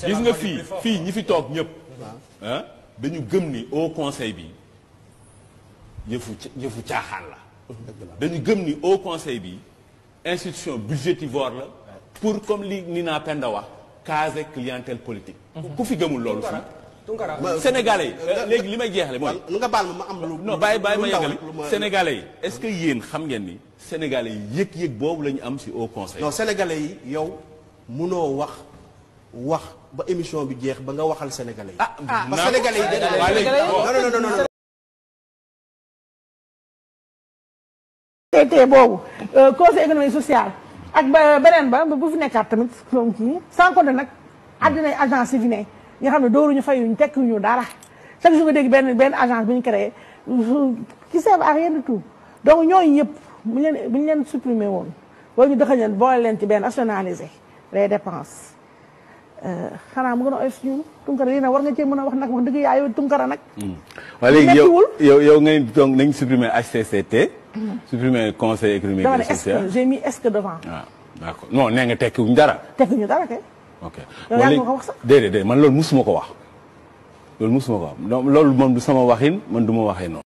gis nga fii ñi fi toog ñëpp. ah dañu gëm ni au conseil bi yëfu caaxaan la. dañu gëm ni au conseil bi institution budgétivore la pour comme li Nina Penda wax caser clientèle politique. ku fi gëmul loolu fii. Sénégalais yi léegi li may jeexale mooy. nga baal ma am lu. non bàyyi ma yeggali Sénégalais yi est-ce que yéen xam ngeen ni Sénégalais yi yëg-yëg boobu la ñu am si au conseil. non Sénégalais yi yow munoo wax ba émission bi jeex ba nga waxal Sénégalais yi. ba Sénégalais yi non. TT boobu conseil économique social ak beneen ba bu fi nekkaat tamit moom kii sans compter nag àddinay agence yi fi ne nga xam ne dooruñu fayuñu tekkuñu dara chaque jour nga dégg benn agence bi ñu créé qui servent à rien du tout donc ñooñu ñëpp bu ñu leen supprimer woon wala ñu dëxal leen boole leen ci benn nationaliser les dépenses xanaa mu gën a oyof ñu Tunkara lii nag war nga cee mën a wax nag wax dëgg yaa yow Tunkara nag. waaye léegi yow ngay donc nañ supprimer HCCT. supprimer conseil économique et social. j'ai mis est-ce que devant. ah d'accord non nee nga tekkiwuñ dara. tekkiwuñu dara kay. ok yow yaa ngi ko wax sax. déedéet man loolu musuma ko wax. loolu musuma ko wax loolu moom du sama waxin man du ma waxee noonu.